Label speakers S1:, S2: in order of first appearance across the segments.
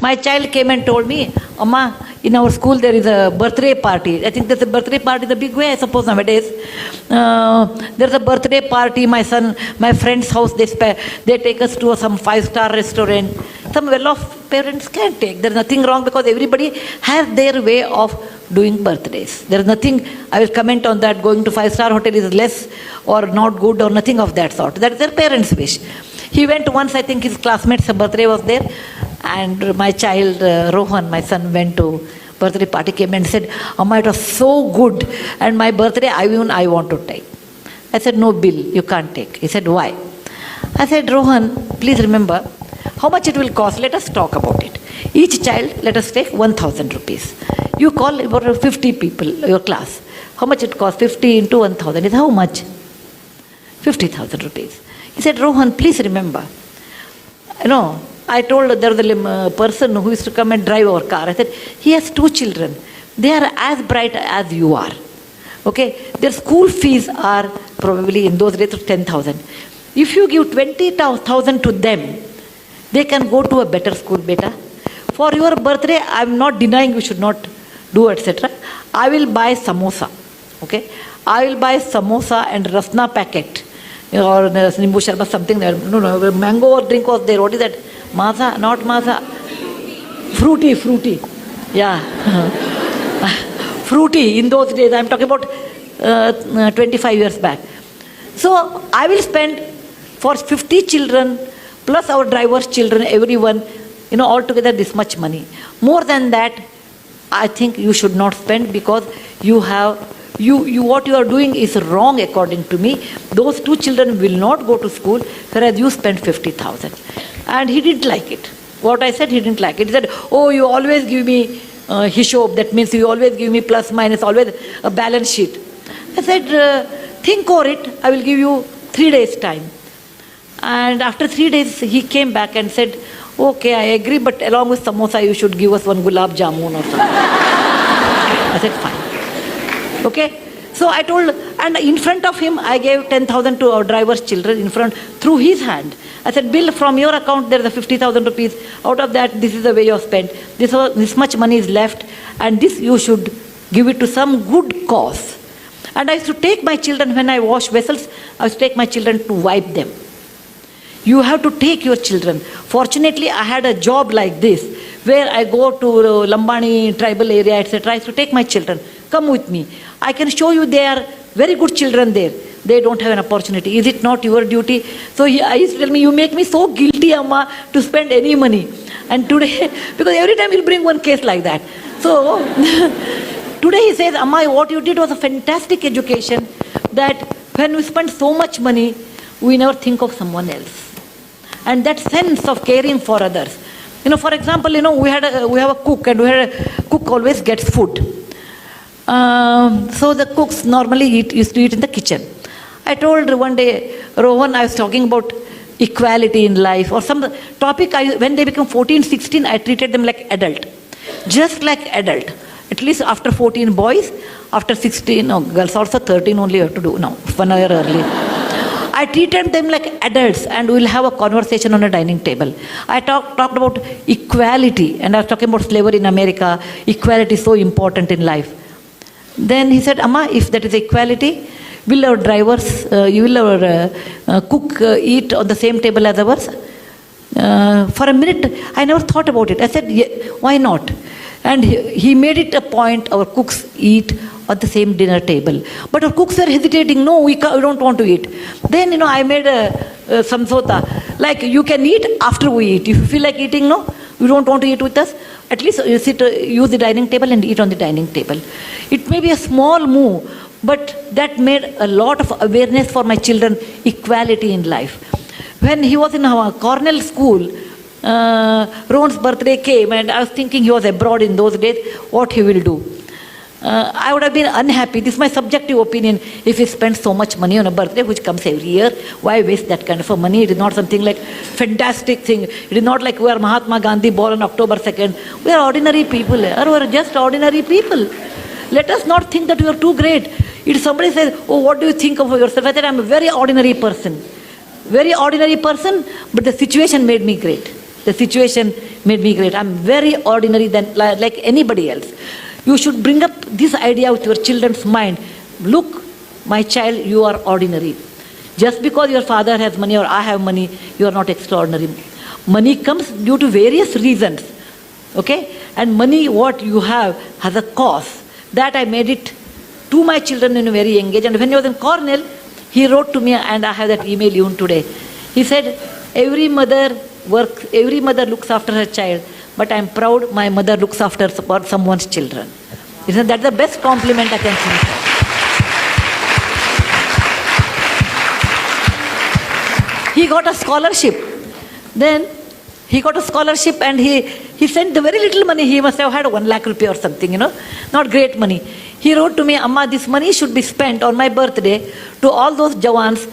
S1: My child came and told me, Amma, in our school there is a birthday party. I think there's a birthday party in a big way, I suppose, nowadays. There's a birthday party, my friend's house, they take us to some 5-star restaurant. Some well-off parents can take. There's nothing wrong because everybody has their way of doing birthdays. There's nothing, I will comment on that, going to 5-star hotel is less or not good or nothing of that sort. That's their parents' wish. He went once, I think his classmate's birthday was there, and my child, Rohan, my son, went to birthday party, came and said, Amma, it was so good, and my birthday, I want to take. I said, no, Bill, you can't take. He said, why? I said, Rohan, please remember, how much it will cost, let us talk about it. Each child, let us take 1,000 rupees. You call about 50 people, your class. How much it costs? 50 into 1,000 is how much? 50,000 rupees. He said, Rohan, please remember, I told there was a person who used to come and drive our car. I said, he has 2 children. They are as bright as you are. Okay? Their school fees are probably in those days 10,000. If you give 20,000 to them, they can go to a better school, beta. For your birthday, I am not denying you should not do, etc. I will buy samosa. Okay? I will buy samosa and rasna packet. Or nimbu sharbat, something there. No, mango drink was there. What is that? Maza, not maza. Fruity. Yeah. Fruity in those days. I am talking about 25 years back. So I will spend for 50 children plus our driver's children, everyone, altogether this much money. More than that, I think you should not spend because what you are doing is wrong according to me. Those 2 children will not go to school, whereas you spend 50,000. And he didn't like it. What I said, he didn't like it. He said, oh, you always give me hishob. That means you always give me plus, minus, always a balance sheet. I said, think over it. I will give you 3 days time. And after 3 days, he came back and said, okay, I agree, but along with samosa, you should give us 1 gulab jamun or something. I said, fine. Okay? So I told, and in front of him, I gave 10,000 to our driver's children in front, through his hand. I said, Bill, from your account, there is 50,000 rupees. Out of that, this is the way you have spent. This much money is left, and this you should give it to some good cause. And I used to take my children, when I wash vessels, I used to take my children to wipe them. You have to take your children. Fortunately, I had a job like this, where I go to Lambani tribal area, etc. I used to take my children. Come with me. I can show you they are very good children there. They don't have an opportunity. Is it not your duty? So I used to tell me, you make me so guilty, Amma, to spend any money. And today, because every time he'll bring one case like that. So today he says, Amma, what you did was a fantastic education, that when we spend so much money, we never think of someone else. And that sense of caring for others. For example, we have a cook, and cook always gets food. So the cooks normally used to eat in the kitchen. I told one day, Rohan, I was talking about equality in life or some topic. When they become 14, 16, I treated them like adult. Just like adult. At least after 14 boys, after 16, girls also 13 only have to do. No, 1 year early. I treated them like adults, and we'll have a conversation on a dining table. I talked about equality, and I was talking about slavery in America. Equality is so important in life. Then he said, Amma, if that is equality, will our drivers, will our cook eat on the same table as ours? For a minute, I never thought about it. I said, yeah, why not? And he made it a point, our cooks eat at the same dinner table. But our cooks were hesitating, no, we don't want to eat. Then, I made a samsota, like you can eat after we eat. If you feel like eating, no, you don't want to eat with us, at least you use the dining table and eat on the dining table. It may be a small move, but that made a lot of awareness for my children, equality in life. When he was in our Cornell school, Rohan's birthday came, and I was thinking he was abroad in those days, what he will do. I would have been unhappy, this is my subjective opinion, if he spends so much money on a birthday which comes every year. Why waste that kind of money? It is not something like fantastic thing. It is not like we are Mahatma Gandhi born on October 2nd. We are ordinary people, or we are just ordinary people. Let us not think that we are too great. If somebody says, oh, what do you think of yourself? I said, I am a very ordinary person. Very ordinary person, but the situation made me great. the situation made me great. I'm very ordinary than like anybody else. You should bring up this idea with your children's mind. Look, my child, you are ordinary. Just because your father has money or I have money, you are not extraordinary. Money comes due to various reasons. Okay? And money, what you have, has a cost. That I made it to my children in a very young age. And when he was in Cornell, he wrote to me, and I have that email even today. He said, every mother looks after her child, but I'm proud my mother looks after someone's children. Isn't that the best compliment I can think of? He got a scholarship. Then he got a scholarship and he sent the very little money. He must have had 1 lakh rupee or something, not great money. He wrote to me, Amma, this money should be spent on my birthday to all those Jawans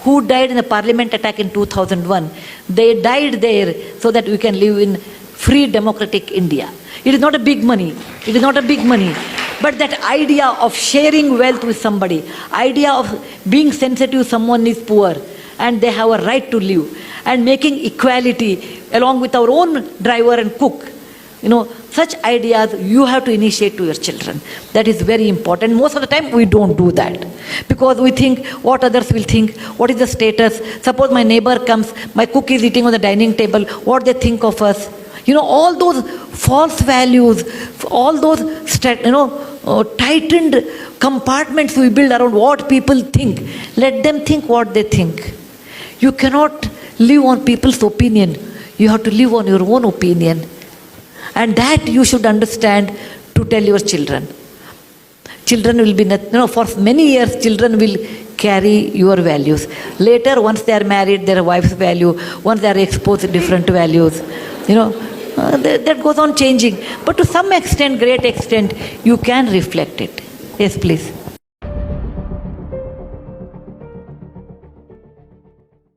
S1: who died in the parliament attack in 2001. They died there so that we can live in free democratic India. It is not a big money. It is not a big money. But that idea of sharing wealth with somebody, idea of being sensitive someone is poor and they have a right to live, and making equality along with our own driver and cook, such ideas you have to initiate to your children. That is very important. Most of the time we don't do that because we think what others will think, what is the status. Suppose my neighbor comes, my cook is eating on the dining table, what they think of us. All those false values, all those tightened compartments we build around what people think. Let them think what they think. You cannot live on people's opinion. You have to live on your own opinion. And that you should understand to tell your children. Children will be, for many years, children will carry your values. Later, once they are married, their wife's value, once they are exposed to different values, that goes on changing. But to some extent, great extent, you can reflect it. Yes, please.